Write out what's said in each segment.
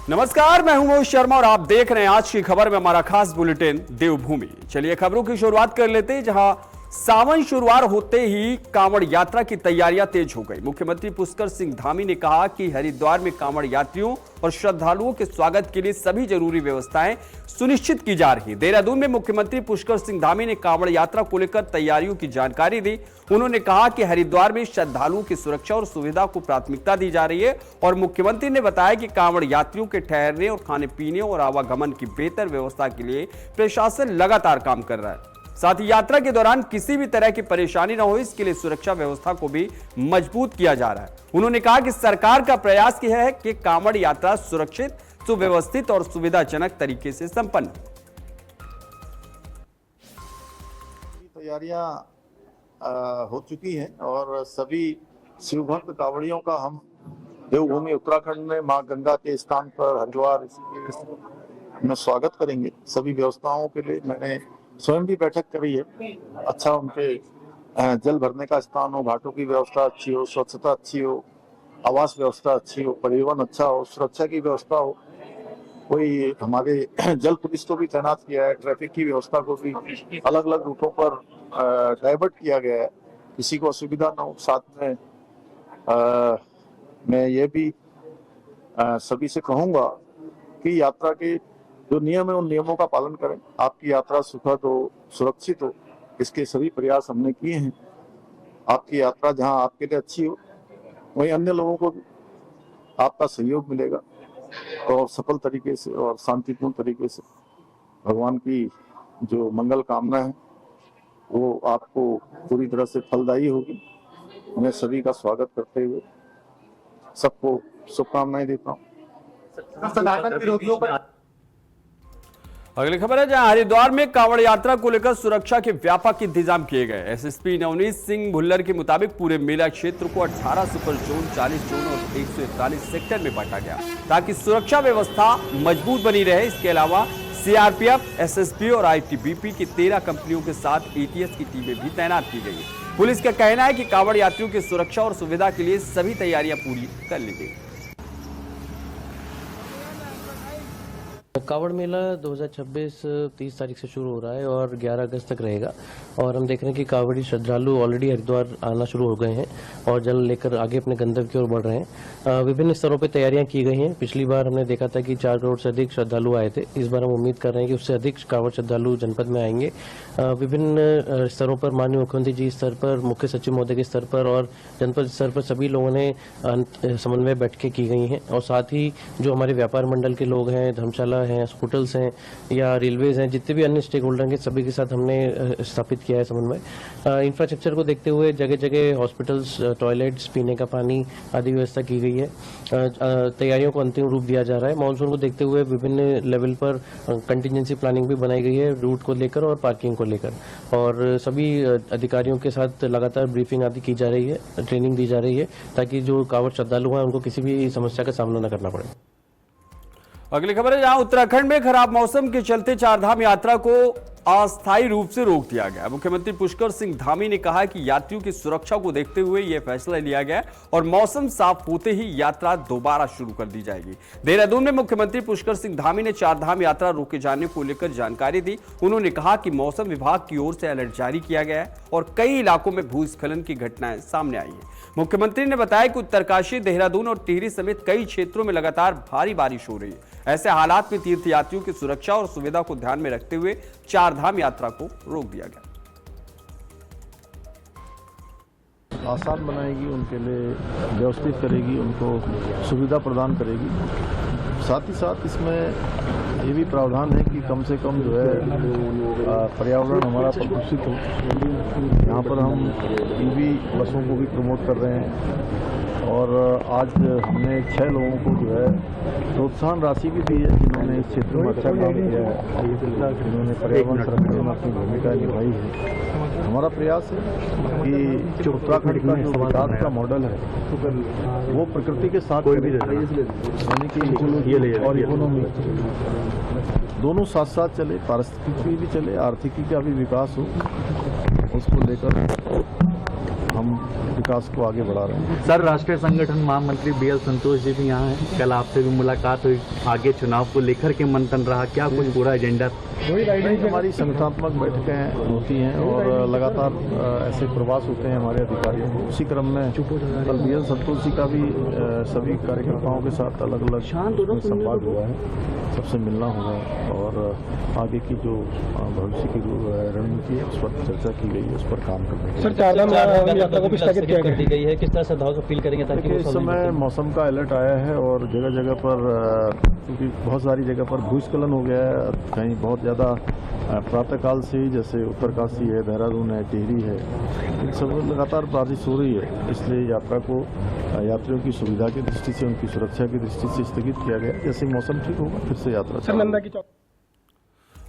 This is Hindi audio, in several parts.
नमस्कार, मैं हूं मोहित शर्मा और आप देख रहे हैं आज की खबर में हमारा खास बुलेटिन देवभूमि। चलिए खबरों की शुरुआत कर लेते हैं, जहां सावन शुरुआत होते ही कांवड़ यात्रा की तैयारियां तेज हो गई। मुख्यमंत्री पुष्कर सिंह धामी ने कहा कि हरिद्वार में कांवड़ यात्रियों और श्रद्धालुओं के स्वागत के लिए सभी जरूरी व्यवस्थाएं सुनिश्चित की जा रही है। देहरादून में मुख्यमंत्री पुष्कर सिंह धामी ने कांवड़ यात्रा को लेकर तैयारियों की जानकारी दी। उन्होंने कहा कि हरिद्वार में श्रद्धालुओं की सुरक्षा और सुविधा को प्राथमिकता दी जा रही है और मुख्यमंत्री ने बताया कि कांवड़ यात्रियों के ठहरने और खाने पीने और आवागमन की बेहतर व्यवस्था के लिए प्रशासन लगातार काम कर रहा है। साथ ही यात्रा के दौरान किसी भी तरह की परेशानी न हो, इसके लिए सुरक्षा व्यवस्था को भी मजबूत किया जा रहा है। उन्होंने कहा कि सरकार का प्रयास यह है कि कांवड़ यात्रा सुरक्षित, सुव्यवस्थित और सुविधाजनक तरीके से संपन्न। तैयारियां हो चुकी हैं और सभी शिवभक्त कांवड़ियों का हम देवभूमि उत्तराखंड में मां गंगा के स्थान पर हरिद्वार में स्वागत करेंगे। सभी व्यवस्थाओं के लिए मैंने स्वयं भी बैठक करी है। अच्छा, उनके जल भरने का स्थान हो, घाटों की व्यवस्था अच्छी हो, स्वच्छता अच्छी हो, आवास व्यवस्था अच्छी हो, परिवहन अच्छा हो, सुरक्षा की व्यवस्था हो। कोई हमारे जल पुलिस को भी तैनात किया है, ट्रैफिक की व्यवस्था को भी अलग अलग रूटों पर डाइवर्ट किया गया है, किसी को असुविधा ना हो। साथ में मैं ये भी सभी से कहूँगा कि यात्रा के जो नियम है उन नियमों का पालन करें। आपकी यात्रा सुखद हो, सुरक्षित हो, इसके सभी प्रयास हमने किए हैं। आपकी यात्रा जहां आपके लिए अच्छी हो, वहीं अन्य लोगों को भी आपका सहयोग मिलेगा और सफल तरीके से और शांतिपूर्ण तरीके से भगवान की जो मंगल कामना है वो आपको पूरी तरह से फलदायी होगी। मैं सभी का स्वागत करते हुए सबको शुभकामनाएं देता हूँ। अगली खबर है, जहां हरिद्वार में कांवड़ यात्रा को लेकर सुरक्षा के व्यापक इंतजाम किए गए। एसएसपी नवनीत सिंह भुल्लर के मुताबिक पूरे मेला क्षेत्र को 18 सुपर जोन, 40 जोन और 141 सेक्टर में बांटा गया ताकि सुरक्षा व्यवस्था मजबूत बनी रहे। इसके अलावा सीआरपीएफ, एसएसबी और आईटीबीपी की 13 कंपनियों के साथ एटीएस की टीमें भी तैनात की गई है। पुलिस का कहना है कि कांवड़ यात्रियों की सुरक्षा और सुविधा के लिए सभी तैयारियां पूरी कर ली गई। कांवड़ मेला 2026 30 तारीख से शुरू हो रहा है और 11 अगस्त तक रहेगा। और हम देख रहे हैं कि कांवड़ी श्रद्धालु ऑलरेडी हरिद्वार आना शुरू हो गए हैं और जल लेकर आगे अपने गंतव्य की ओर बढ़ रहे हैं। विभिन्न स्तरों पर तैयारियां की गई हैं। पिछली बार हमने देखा था कि 4 करोड़ से अधिक श्रद्धालु आए थे। इस बार हम उम्मीद कर रहे हैं कि उससे अधिक कांवड़ श्रद्धालु जनपद में आएंगे। विभिन्न स्तरों पर माननीय मुख्यमंत्री जी स्तर पर, मुख्य सचिव महोदय के स्तर पर और जनपद स्तर पर सभी लोगों ने समन्वय बैठकें की गई हैं। और साथ ही जो हमारे व्यापार मंडल के लोग हैं, धर्मशाला हैं, होटल्स हैं या रेलवेज हैं, जितने भी अन्य स्टेक होल्डर हैं, सभी के साथ हमने स्थापित किया है समन्वय। इंफ्रास्ट्रक्चर को देखते हुए जगह जगह हॉस्पिटल्स, टॉयलेट्स, पीने का पानी आदि व्यवस्था की गई है। तैयारियों को अंतिम रूप दिया जा रहा है। मानसून को देखते हुए विभिन्न लेवल पर कंटिजेंसी प्लानिंग भी बनाई गई है, रूट को लेकर और पार्किंग को लेकर। और सभी अधिकारियों के साथ लगातार ब्रीफिंग आदि की जा रही है, ट्रेनिंग दी जा रही है ताकि जो कांवड़ श्रद्धालु हैं उनको किसी भी समस्या का सामना न करना पड़े। अगली खबर है, जहां उत्तराखंड में खराब मौसम के चलते चारधाम यात्रा को अस्थायी रूप से रोक दिया गया। मुख्यमंत्री पुष्कर सिंह धामी ने कहा कि यात्रियों की सुरक्षा को देखते हुए यह फैसला लिया गया और मौसम साफ होते ही यात्रा दोबारा शुरू कर दी जाएगी। देहरादून में मुख्यमंत्री पुष्कर सिंह धामी ने चारधाम यात्रा रोके जाने को लेकर जानकारी दी। उन्होंने कहा कि मौसम विभाग की ओर से अलर्ट जारी किया गया है और कई इलाकों में भूस्खलन की घटनाएं सामने आई है। मुख्यमंत्री ने बताया कि उत्तरकाशी, देहरादून और टिहरी समेत कई क्षेत्रों में लगातार भारी बारिश हो रही है। ऐसे हालात में तीर्थयात्रियों की सुरक्षा और सुविधा को ध्यान में रखते हुए चारधाम यात्रा को रोक दिया गया। आसान बनाएगी, उनके लिए व्यवस्थित करेगी, उनको सुविधा प्रदान करेगी। साथ ही साथ इसमें ये भी प्रावधान है कि कम से कम जो है पर्यावरण हमारा प्रदूषित हो। यहाँ पर हम ईवी बसों को भी प्रमोट कर रहे हैं और आज हमने 6 लोगों को जो है प्रोत्साहन राशि भी दी है जिन्होंने इस क्षेत्र में अच्छा काम किया है, जिन्होंने पर्यावरण संरक्षण में अपनी भूमिका निभाई है। हमारा प्रयास है कि जो उत्तराखंड का जो विकास का मॉडल है वो प्रकृति के साथ यानी कि और इकोनॉमी दोनों साथ साथ चले, पारिस्थितिकी भी चले, आर्थिकी का भी विकास हो, उसको लेकर हम विकास को आगे बढ़ा रहे हैं। सर, राष्ट्रीय संगठन महामंत्री BL संतोष जी भी यहाँ हैं। कल आपसे भी मुलाकात हुई, आगे चुनाव को लेकर के मंथन रहा, क्या कुछ पूरा एजेंडा? हमारी संगठनात्मक बैठकें होती हैं और लगातार ऐसे प्रवास होते हैं हमारे अधिकारियों को। उसी क्रम में कल BL संतोष जी का भी सभी कार्यकर्ताओं के साथ अलग अलग संवाद हुआ है, सबसे मिलना हुआ है और आगे की जो भविष्य की रणनीति है उस पर चर्चा की गई है, उस पर काम कर रहे हैं। सर, चारधाम यात्रा को भी स्थगित कर दी गई है, किस तरह श्रद्धालुओं को अपील करेंगे ताकि इस समय मौसम का अलर्ट आया है और जगह जगह पर क्योंकि बहुत सारी जगह पर भूस्खलन हो गया है, कहीं बहुत ज़्यादा प्रातःकाल से ही, जैसे उत्तरकाशी है, देहरादून है, टिहरी है, इन सब लगातार बारिश हो रही है, इसलिए यात्रा को यात्रियों की सुविधा की दृष्टि से, उनकी सुरक्षा की दृष्टि से स्थगित किया गया। जैसे मौसम ठीक होगा फिर से यात्रा।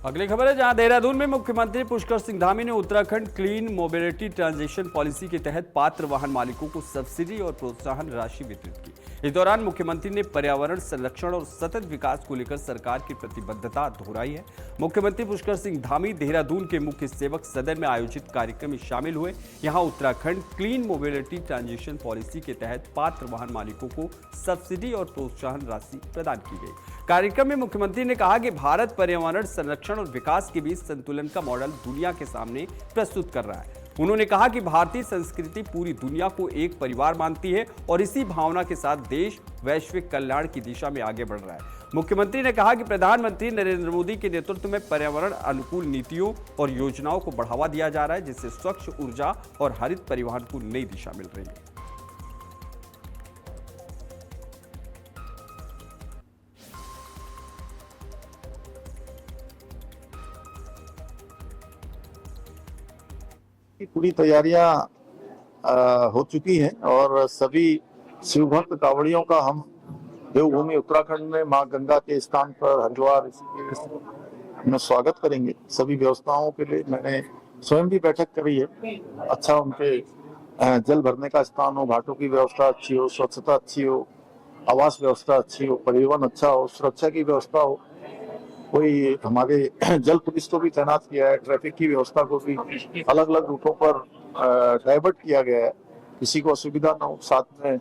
अगली खबर है, जहां देहरादून में मुख्यमंत्री पुष्कर सिंह धामी ने Uttarakhand clean mobility transition policy के तहत पात्र वाहन मालिकों को सब्सिडी और प्रोत्साहन राशि वितरित की। इस दौरान मुख्यमंत्री ने पर्यावरण संरक्षण और सतत विकास को लेकर सरकार की प्रतिबद्धता दोहराई है। मुख्यमंत्री पुष्कर सिंह धामी देहरादून के मुख्य सेवक सदन में आयोजित कार्यक्रम में शामिल हुए। यहां Uttarakhand clean mobility transition policy के तहत पात्र वाहन मालिकों को सब्सिडी और प्रोत्साहन राशि प्रदान की गई। कार्यक्रम में मुख्यमंत्री ने कहा कि भारत पर्यावरण संरक्षण और विकास के बीच संतुलन का मॉडल दुनिया के सामने प्रस्तुत कर रहा है। उन्होंने कहा कि भारतीय संस्कृति पूरी दुनिया को एक परिवार मानती है और इसी भावना के साथ देश वैश्विक कल्याण की दिशा में आगे बढ़ रहा है। मुख्यमंत्री ने कहा कि प्रधानमंत्री नरेंद्र मोदी के नेतृत्व में पर्यावरण अनुकूल नीतियों और योजनाओं को बढ़ावा दिया जा रहा है, जिससे स्वच्छ ऊर्जा और हरित परिवहन को नई दिशा मिल रही है। की पूरी तैयारियां हो चुकी हैं और सभी शिव भक्त कांवड़ियों का हम देवभूमि उत्तराखंड में मां गंगा के स्थान पर हरिद्वार में स्वागत करेंगे। सभी व्यवस्थाओं के लिए मैंने स्वयं भी बैठक करी है। अच्छा उनके जल भरने का स्थान हो, घाटों की व्यवस्था अच्छी हो, स्वच्छता अच्छी हो, आवास व्यवस्था अच्छी हो, परिवहन अच्छा हो, सुरक्षा की व्यवस्था हो। कोई हमारे जल पुलिस को भी तैनात किया है, ट्रैफिक की व्यवस्था को भी अलग अलग रूटों पर डाइवर्ट किया गया है, किसी को असुविधा ना हो। साथ में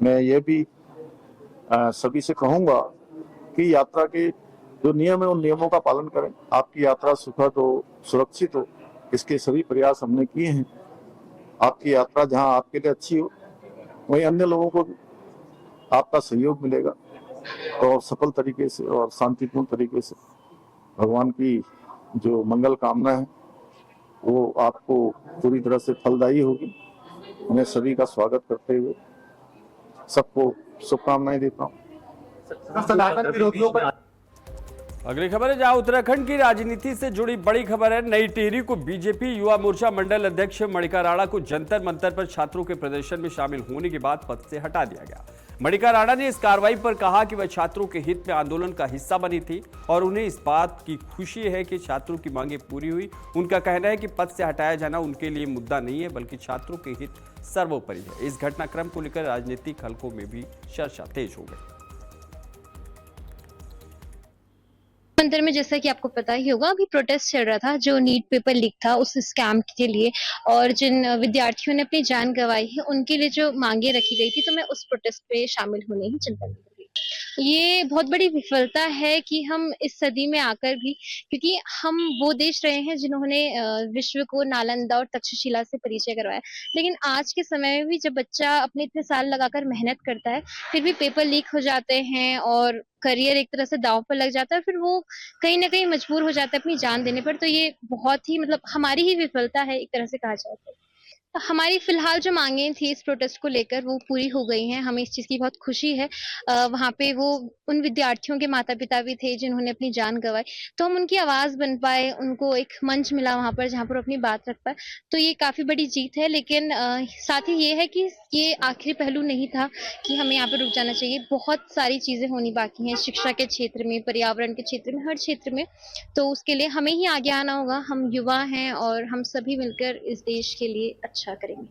मैं ये भी सभी से कहूंगा कि यात्रा के जो नियम है उन नियमों का पालन करें। आपकी यात्रा सुखद हो, सुरक्षित हो, इसके सभी प्रयास हमने किए हैं। आपकी यात्रा जहां आपके लिए अच्छी हो, वहीं अन्य लोगों को भी आपका सहयोग मिलेगा और सफल तरीके से और शांतिपूर्ण तरीके से भगवान की जो मंगल कामना है वो आपको पूरी तरह से फलदायी होगी। मैं सभी का स्वागत करते हुए सबको शुभकामनाएं देता हूँ। अगली खबर है, जहां उत्तराखंड की राजनीति से जुड़ी बड़ी खबर है। नई टिहरी को बीजेपी युवा मोर्चा मंडल अध्यक्ष मणिका राणा को जंतर मंतर पर छात्रों के प्रदर्शन में शामिल होने के बाद पद से हटा दिया गया। मणिका राणा ने इस कार्रवाई पर कहा कि वह छात्रों के हित में आंदोलन का हिस्सा बनी थी और उन्हें इस बात की खुशी है कि छात्रों की मांगें पूरी हुई। उनका कहना है कि पद से हटाया जाना उनके लिए मुद्दा नहीं है, बल्कि छात्रों के हित सर्वोपरि है। इस घटनाक्रम को लेकर राजनीतिक हलकों में भी चर्चा तेज हो गई। मंदिर में जैसा कि आपको पता ही होगा, अभी प्रोटेस्ट चल रहा था जो नीट पेपर लीक था उस स्कैम के लिए, और जिन विद्यार्थियों ने अपनी जान गंवाई है उनके लिए जो मांगे रखी गई थी, तो मैं उस प्रोटेस्ट पे शामिल होने ही जनता गई। ये बहुत बड़ी विफलता है कि हम इस सदी में आकर भी, क्योंकि हम वो देश रहे हैं जिन्होंने विश्व को नालंदा और तक्षशिला से परिचय करवाया, लेकिन आज के समय में भी जब बच्चा अपने इतने साल लगाकर मेहनत करता है फिर भी पेपर लीक हो जाते हैं और करियर एक तरह से दांव पर लग जाता है, फिर वो कहीं ना कहीं मजबूर हो जाता है अपनी जान देने पर। तो ये बहुत ही हमारी ही विफलता है एक तरह से कहा जाए तो। हमारी फिलहाल जो मांगे थी इस प्रोटेस्ट को लेकर वो पूरी हो गई हैं, हमें इस चीज़ की बहुत खुशी है। वहाँ पे वो उन विद्यार्थियों के माता पिता भी थे जिन्होंने अपनी जान गंवाई, तो हम उनकी आवाज़ बन पाए, उनको एक मंच मिला वहाँ पर जहाँ पर अपनी बात रख पाए, तो ये काफ़ी बड़ी जीत है। लेकिन साथ ही ये है कि ये आखिरी पहलू नहीं था कि हमें यहाँ पर रुक जाना चाहिए। बहुत सारी चीज़ें होनी बाकी हैं, शिक्षा के क्षेत्र में, पर्यावरण के क्षेत्र में, हर क्षेत्र में। तो उसके लिए हमें ही आगे आना होगा। हम युवा हैं और हम सभी मिलकर इस देश के लिए अच्छा करेंगे।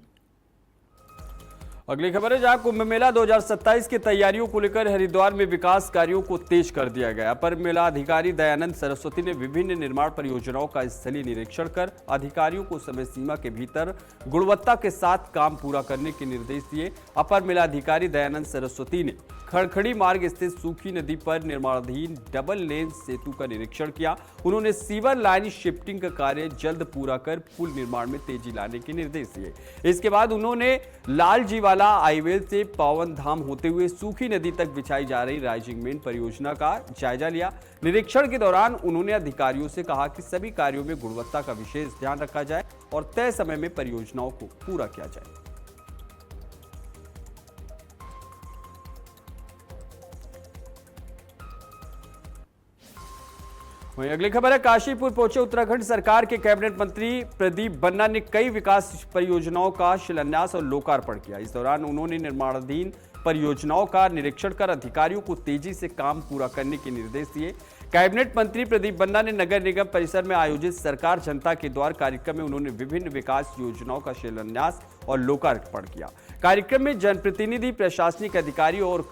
अगली खबर है जहां कुंभ मेला 2027 की तैयारियों को लेकर हरिद्वार में विकास कार्यों को तेज कर दिया गया। अपर मेला अधिकारी दयानंद सरस्वती ने विभिन्न निर्माण परियोजनाओं का स्थलीय निरीक्षण कर अधिकारियों को समय सीमा के भीतर गुणवत्ता के साथ काम पूरा करने के निर्देश दिए। अपर मेला अधिकारी दयानंद सरस्वती ने खड़खड़ी मार्ग स्थित सूखी नदी पर निर्माणाधीन डबल लेन सेतु का निरीक्षण किया। उन्होंने सीवर लाइन शिफ्टिंग का कार्य जल्द पूरा कर पुल निर्माण में तेजी लाने के निर्देश दिए। इसके बाद उन्होंने लालजीवाला हाईवे से पावन धाम होते हुए सूखी नदी तक बिछाई जा रही राइजिंग मेन परियोजना का जायजा लिया। निरीक्षण के दौरान उन्होंने अधिकारियों से कहा कि सभी कार्यों में गुणवत्ता का विशेष ध्यान रखा जाए और तय समय में परियोजनाओं को पूरा किया जाए। वहीं अगली खबर है काशीपुर पहुंचे उत्तराखंड सरकार के कैबिनेट मंत्री प्रदीप बन्ना ने कई विकास परियोजनाओं का शिलान्यास और लोकार्पण किया। इस दौरान उन्होंने निर्माणाधीन परियोजनाओं का निरीक्षण कर अधिकारियों को तेजी से काम पूरा करने के निर्देश दिए। कैबिनेट मंत्री प्रदीप बन्ना ने नगर निगम परिसर में आयोजित सरकार जनता के द्वार कार्यक्रम में उन्होंने विभिन्न विकास योजनाओं का शिलान्यास और लोकार्पण किया। कार्यक्रम में जनप्रतिनिधि, प्रशासनिक अधिकारी और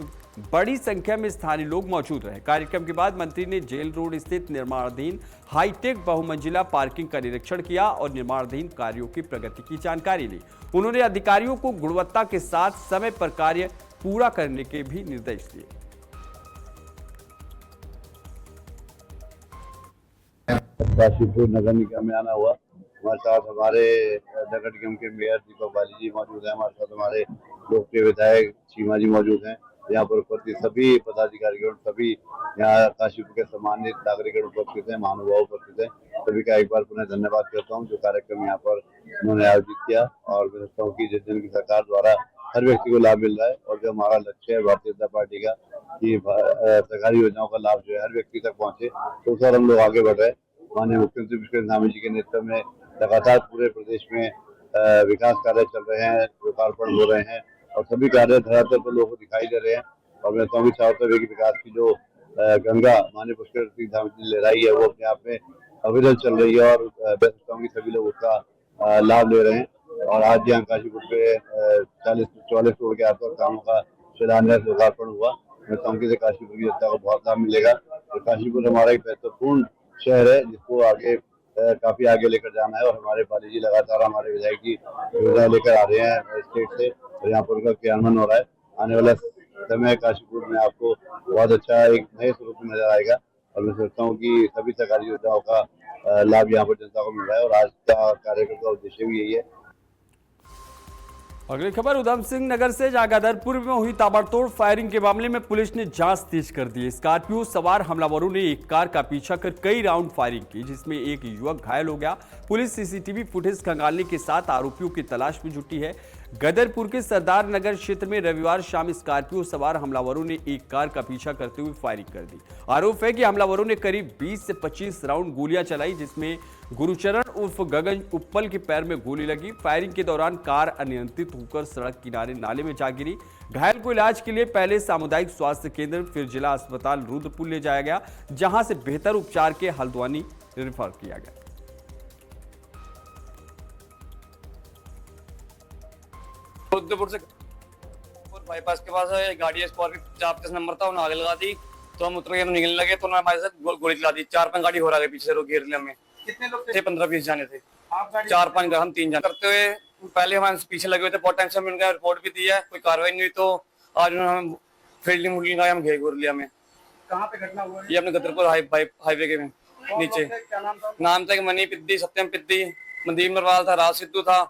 बड़ी संख्या में स्थानीय लोग मौजूद रहे। कार्यक्रम के बाद मंत्री ने जेल रोड स्थित निर्माणाधीन हाईटेक बहुमंजिला पार्किंग का निरीक्षण किया और निर्माणाधीन कार्यों की प्रगति की जानकारी ली। उन्होंने अधिकारियों को गुणवत्ता के साथ समय पर कार्य पूरा करने के भी निर्देश दिए। काशीपुर नगर निगम में आना हुआ। हमारे साथ हमारे नगर निगम के मेयर दीपक बाली जी मौजूद हैं। हमारे साथ हमारे लोकप्रिय विधायक चीमा जी मौजूद हैं। यहाँ पर उपस्थित सभी पदाधिकारीगण, सभी यहाँ काशीपुर के सम्मानित नागरिकगण उपस्थित हैं, महानुभाव उपस्थित हैं। सभी का एक बार पुनः धन्यवाद करता हूँ जो कार्यक्रम यहाँ पर उन्होंने आयोजित किया। और मैं समझता हूँ कि जिस दिन की सरकार द्वारा हर व्यक्ति को लाभ मिल रहा है और जो हमारा लक्ष्य है भारतीय जनता पार्टी का कि सरकारी योजनाओं का लाभ जो है हर व्यक्ति तक पहुँचे, तो सर हम लोग आगे बढ़ रहे हैं। माननीय मुख्यमंत्री पुष्कर धामी जी के नेतृत्व में लगातार पूरे प्रदेश में विकास कार्य चल रहे हैं, लोकार्पण हो रहे हैं और सभी कार्य धरातल पर लोगों को दिखाई दे रहे हैं। और मैं समझ चाहता हूँ कि विकास की जो गंगा माननीय पुष्कर सिंह धामी जी लहराई है वो अपने आप में अविरल चल रही है और मैं समझता हूँ कि सभी लोग उसका लाभ ले रहे हैं। और आज यहाँ काशीपुर पे 44 करोड़ के आसपास कामों का शिलान्यास लोकार्पण हुआ। मैं समझता हूँ कि काशीपुर की जनता को बहुत लाभ मिलेगा। तो काशीपुर हमारा एक महत्वपूर्ण शहर है जिसको आगे काफी आगे लेकर जाना है और हमारे बाली जी लगातार हमारे विधायक की योजना लेकर आ रहे हैं स्टेट से और यहाँ पर उनका क्रियान्वयन हो रहा है। आने वाला समय काशीपुर में आपको बहुत अच्छा एक नए स्वरूप में नजर आएगा और मैं सोचता हूँ कि सभी सरकारी योजनाओं का लाभ यहाँ पर जनता को मिल रहा है और आज का कार्यक्रम का उद्देश्य भी यही है। अगली खबर उधम सिंह नगर से जागादरपुर में हुई ताबड़तोड़ फायरिंग के मामले में पुलिस ने जांच तेज कर दी। स्कॉर्पियो सवार हमलावरों ने एक कार का पीछा कर कई राउंड फायरिंग की जिसमें एक युवक घायल हो गया। पुलिस सीसीटीवी फुटेज खंगालने के साथ आरोपियों की तलाश में जुटी है। गदरपुर के सरदार नगर क्षेत्र में रविवार शाम स्कॉर्पियो सवार हमलावरों ने एक कार का पीछा करते हुए फायरिंग कर दी। आरोप है कि हमलावरों ने करीब 20 से 25 राउंड गोलियां चलाई जिसमें गुरुचरण उर्फ गगन उप्पल के पैर में गोली लगी। फायरिंग के दौरान कार अनियंत्रित होकर सड़क किनारे नाले में जा गिरी। घायल को इलाज के लिए पहले सामुदायिक स्वास्थ्य केंद्र फिर जिला अस्पताल रुद्रपुर ले जाया गया जहां से बेहतर उपचार के हल्द्वानी रेफर किया गया। रुद्रपुर से बाईपास के पास है गाड़ी स्कॉर्पियो 50 नंबर था, उन्होंने आगे लगा दी तो हम उतर के निकलने लगे तो उन्होंने हमारे साथ गोली चला दी। 4-5 गाड़ी हो रहा है पीछे से घेर लिया। हमें कितने लोग थे? 15-20 जाने थे। 4-5 हम 3 जाने करते हुए पहले हमारे पीछे लगे हुए थे। बहुत टाइम से उनका रिपोर्ट भी दिया है, कोई कार्रवाई नहीं हुई तो आज उन्होंने फील्डिंग वुल्डिंग का हम घेर घूर लिया। हमें कहाँ पे घटना हुआ? ये अपने गदरपुर हाईवे के में नीचे। नाम था मनी पिद्दी, सत्यम पिद्दी, मनदीप नरवाल था, राज सिद्धू था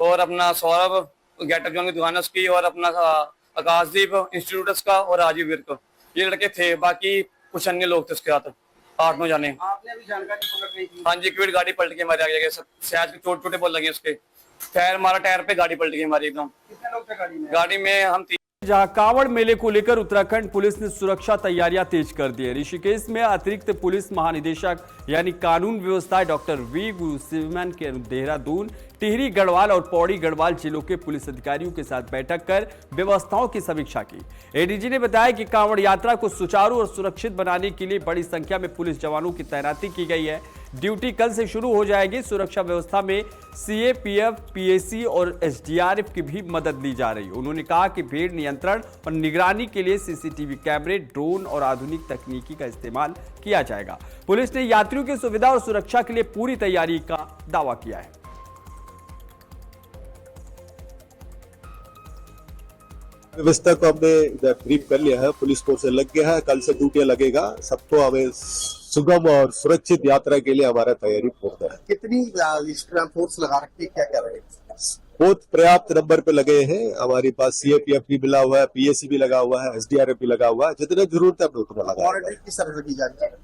और अपना सौरभ गेटअप जोन की दुकान है उसकी और अपना आकाशदीप इंस्टीट्यूट का और राजीव विर्क, ये लड़के थे। बाकी कुछ अन्य लोग थे उसके साथ 8-9 जाने। आपने अभी जानकारी पकड़ रही थी? हाँ जी, क्विड गाड़ी पलट के हमारे आगे शायद चोट छोटे बहुत लगे उसके। टायर हमारा टायर पे गाड़ी पलट गई हमारी एकदम। कितने लोग थे गाड़ी में? गाड़ी में हम 3। जहां कांवड़ मेले को लेकर उत्तराखंड पुलिस ने सुरक्षा तैयारियां तेज कर दी है। ऋषिकेश में अतिरिक्त पुलिस महानिदेशक यानी कानून व्यवस्था डॉक्टर वी गुरुसिमन के देहरादून, टिहरी गढ़वाल और पौड़ी गढ़वाल जिलों के पुलिस अधिकारियों के साथ बैठक कर व्यवस्थाओं की समीक्षा की। एडीजी ने बताया कि कांवड़ यात्रा को सुचारू और सुरक्षित बनाने के लिए बड़ी संख्या में पुलिस जवानों की तैनाती की गई है। ड्यूटी कल से शुरू हो जाएगी। सुरक्षा व्यवस्था में सीएपीएफ, पीएसी और एसडीआरएफ की भी मदद ली जा रही है। उन्होंने कहा कि भीड़ नियंत्रण और निगरानी के लिए सीसीटीवी कैमरे, ड्रोन और आधुनिक तकनीकी का इस्तेमाल किया जाएगा। पुलिस ने यात्रियों की सुविधा और सुरक्षा के लिए पूरी तैयारी का दावा किया है। व्यवस्था को हमने इधर ब्रीफ कर लिया है, पुलिस फोर्स लग गया है, कल से ड्यूटी लगेगा। सबको हमें सुगम और सुरक्षित यात्रा के लिए हमारा तैयारी पूर्ण है। कितनी फोर्स लगा रखी है, क्या क्या रहेगा? बहुत पर्याप्त नंबर पे लगे हैं। हमारे पास सीएपीएफ भी मिला हुआ है, पीएसी भी लगा हुआ है, एसडीआरएफ भी लगा हुआ है। जितने जरूरत है हमने उतना लगा। मॉनिटरिंग किस तरह की जा रही है?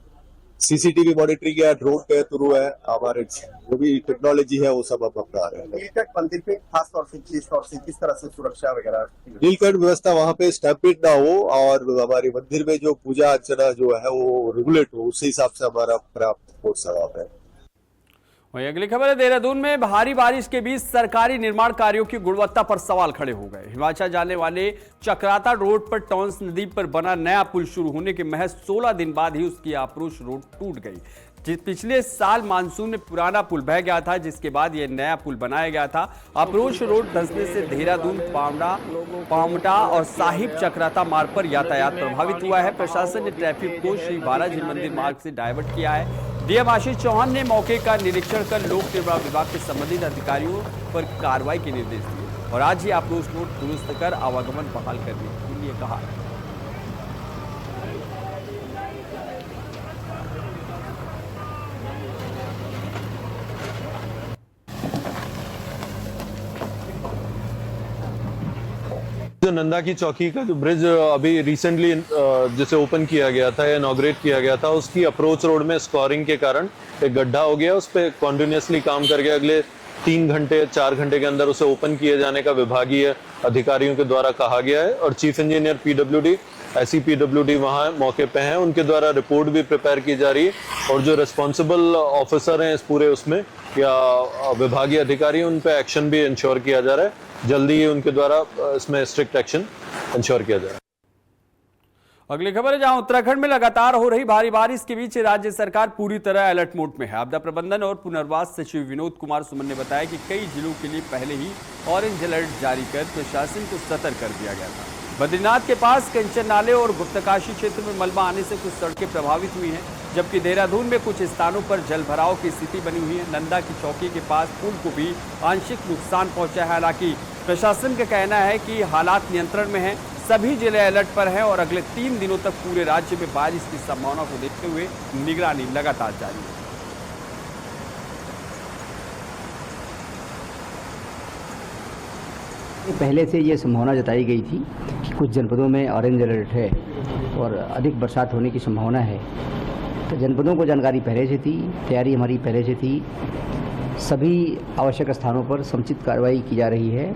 सीसीटीवी मॉनिटरिंग है, ड्रोन के थ्रू है, हमारे जो भी टेक्नोलॉजी है वो सब हम अपना रहे हैं। नीलकंठ मंदिर पे खास तौर से किस तरह से सुरक्षा वगैरह? नीलकंठ व्यवस्था वहाँ पे स्टैम्पेड ना हो और हमारे मंदिर में जो पूजा अर्चना जो है वो रेगुलेट हो, उसी हिसाब से हमारा पर्याप्त फोर्स है। वहीं अगली खबर है, देहरादून में भारी बारिश के बीच सरकारी निर्माण कार्यों की गुणवत्ता पर सवाल खड़े हो गए। हिमाचल जाने वाले चक्राता रोड पर टॉन्स नदी पर बना नया पुल शुरू होने के महज 16 दिन बाद ही उसकी अप्रोच रोड टूट गई। पिछले साल मानसून में पुराना पुल बह गया था, जिसके बाद यह नया पुल बनाया गया था। अप्रोच रोड धंसने से देहरादून, पावटा और साहिब चक्राता मार्ग पर यातायात प्रभावित हुआ है। प्रशासन ने ट्रैफिक को श्री बालाजी मंदिर मार्ग से डायवर्ट किया है। डीएम आशीष चौहान ने मौके का निरीक्षण कर लोक निर्माण विभाग के संबंधित अधिकारियों पर कार्रवाई के निर्देश दिए और आज ही अप्रोच रोड दुरुस्त कर आवागमन बहाल करने के लिए कहा। जो नंदा की चौकी का जो ब्रिज अभी रिसेंटली जिसे ओपन किया गया था, इनॉग्रेट किया गया था, उसकी अप्रोच रोड में स्कोरिंग के कारण एक गड्ढा हो गया। उस पर कॉन्टिन्यूसली काम करके अगले 3 घंटे 4 घंटे के अंदर उसे ओपन किए जाने का विभागीय अधिकारियों के द्वारा कहा गया है और चीफ इंजीनियर पीडब्ल्यूडी, ऐसी पीडब्ल्यूडी वहां मौके पे हैं, उनके द्वारा रिपोर्ट भी प्रिपेयर की जा रही है और जो रिस्पॉन्सिबल ऑफिसर हैं इस पूरे उसमें या विभागीय अधिकारी, उन पे एक्शन भी इंश्योर किया जा रहा है। जल्दी ही उनके द्वारा इसमें स्ट्रिक्ट एक्शन इंश्योर किया जा रहा है। अगली खबर है, जहां उत्तराखंड में लगातार हो रही भारी बारिश के बीच राज्य सरकार पूरी तरह अलर्ट मोड में है। आपदा प्रबंधन और पुनर्वास सचिव विनोद कुमार सुमन ने बताया कि कई जिलों के लिए पहले ही ऑरेंज अलर्ट जारी कर प्रशासन को सतर्क कर दिया गया था। बद्रीनाथ के पास कंचन नाले और गुप्तकाशी क्षेत्र में मलबा आने से कुछ सड़कें प्रभावित हुई हैं, जबकि देहरादून में कुछ स्थानों पर जल भराव की स्थिति बनी हुई है। नंदा की चौकी के पास पुल को भी आंशिक नुकसान पहुंचा है। हालांकि प्रशासन का कहना है कि हालात नियंत्रण में है, सभी जिले अलर्ट पर हैं और अगले 3 दिनों तक पूरे राज्य में बारिश की संभावना को देखते हुए निगरानी लगातार जारी है। पहले से ये संभावना जताई गई थी कि कुछ जनपदों में ऑरेंज अलर्ट है और अधिक बरसात होने की संभावना है, तो जनपदों को जानकारी पहले से थी, तैयारी हमारी पहले से थी। सभी आवश्यक स्थानों पर समुचित कार्रवाई की जा रही है।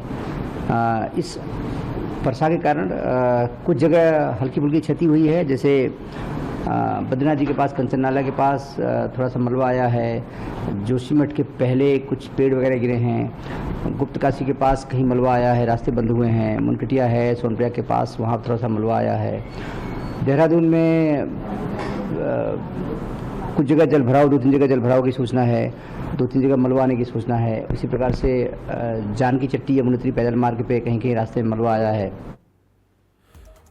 इस वर्षा के कारण कुछ जगह हल्की फुल्की क्षति हुई है, जैसे बद्रीनाथ जी के पास कंचन नाला के पास थोड़ा सा मलबा आया है, जोशीमठ के पहले कुछ पेड़ वगैरह गिरे हैं, गुप्तकाशी के पास कहीं मलबा आया है, रास्ते बंद हुए हैं, मुनकटिया है सोनप्रिया के पास, वहाँ थोड़ा सा मलबा आया है। देहरादून में कुछ जगह जल भराव, 2-3 जगह जल भराव की सूचना है, 2-3 जगह मलबा आने की सूचना है। इसी प्रकार से जानकी चट्टी यमुनोत्री पैदल मार्ग पे कहीं कहीं रास्ते में मलबा आया है।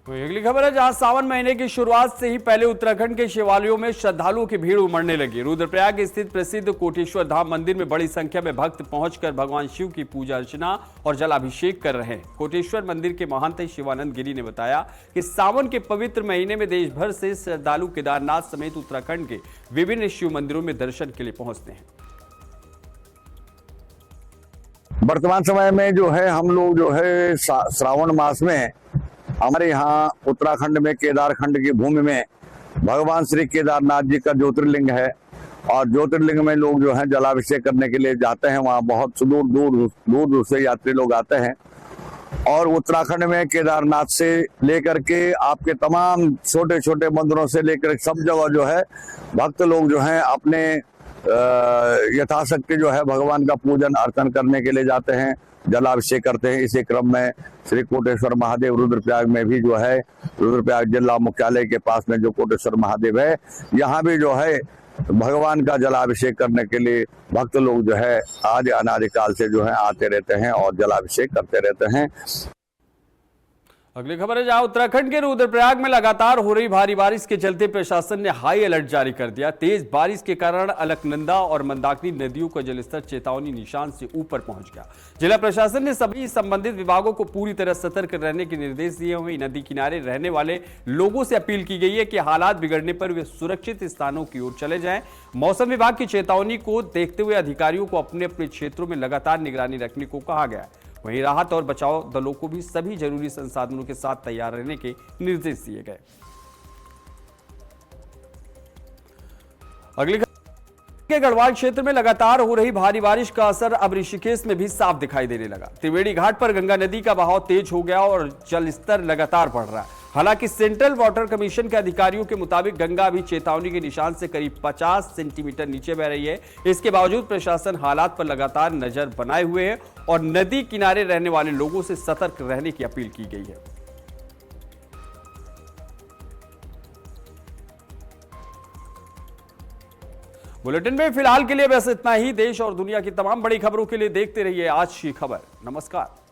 अगली खबर है, जहां सावन महीने की शुरुआत से ही पहले उत्तराखंड के शिवालयों में श्रद्धालुओं की भीड़ उमड़ने लगी। रुद्रप्रयाग स्थित प्रसिद्ध कोटेश्वर धाम मंदिर में बड़ी संख्या में भक्त पहुंचकर भगवान शिव की पूजा अर्चना और जलाभिषेक कर रहे हैं। कोटेश्वर मंदिर के महंत शिवानंद गिरी ने बताया कि सावन के पवित्र महीने में देश भर से श्रद्धालु केदारनाथ समेत उत्तराखंड के विभिन्न शिव मंदिरों में दर्शन के लिए पहुंचते हैं। वर्तमान समय में जो है हम लोग जो है श्रावण मास में हमारे यहाँ उत्तराखंड में केदारखंड की भूमि में भगवान श्री केदारनाथ जी का ज्योतिर्लिंग है और ज्योतिर्लिंग में लोग जो है जलाभिषेक करने के लिए जाते हैं। वहाँ बहुत दूर दूर से यात्री लोग आते हैं और उत्तराखंड में केदारनाथ से लेकर के आपके तमाम छोटे छोटे मंदिरों से लेकर सब जगह जो है भक्त लोग जो है अपने यथाशक्ति जो है भगवान का पूजन अर्चन करने के लिए जाते हैं, जलाभिषेक करते हैं। इसी क्रम में श्री कोटेश्वर महादेव रुद्रप्रयाग में भी जो है रुद्रप्रयाग जिला मुख्यालय के पास में जो कोटेश्वर महादेव है, यहाँ भी जो है भगवान का जलाभिषेक करने के लिए भक्त लोग जो है आज अनादिकाल से जो है आते रहते हैं और जलाभिषेक करते रहते हैं। अगली खबर है, जहां उत्तराखंड के रुद्रप्रयाग में लगातार हो रही भारी बारिश के चलते प्रशासन ने हाई अलर्ट जारी कर दिया। तेज बारिश के कारण अलकनंदा और मंदाकिनी नदियों का जलस्तर चेतावनी निशान से ऊपर पहुंच गया। जिला प्रशासन ने सभी संबंधित विभागों को पूरी तरह सतर्क रहने के निर्देश दिए हुए नदी किनारे रहने वाले लोगों से अपील की गई है कि हालात बिगड़ने पर वे सुरक्षित स्थानों की ओर चले जाएं। मौसम विभाग की चेतावनी को देखते हुए अधिकारियों को अपने अपने क्षेत्रों में लगातार निगरानी रखने को कहा गया है। वहीं राहत और बचाव दलों को भी सभी जरूरी संसाधनों के साथ तैयार रहने के निर्देश दिए गए। अगली के गढ़वाल क्षेत्र में लगातार हो रही भारी बारिश का असर अब ऋषिकेश में भी साफ दिखाई देने लगा। त्रिवेणी घाट पर गंगा नदी का बहाव तेज हो गया और जल स्तर लगातार बढ़ रहा है। हालांकि सेंट्रल वाटर कमीशन के अधिकारियों के मुताबिक गंगा अभी चेतावनी के निशान से करीब 50 सेंटीमीटर नीचे बह रही है। इसके बावजूद प्रशासन हालात पर लगातार नजर बनाए हुए है और नदी किनारे रहने वाले लोगों से सतर्क रहने की अपील की गई है। बुलेटिन में फिलहाल के लिए बस इतना ही। देश और दुनिया की तमाम बड़ी खबरों के लिए देखते रहिए आज की खबर। नमस्कार।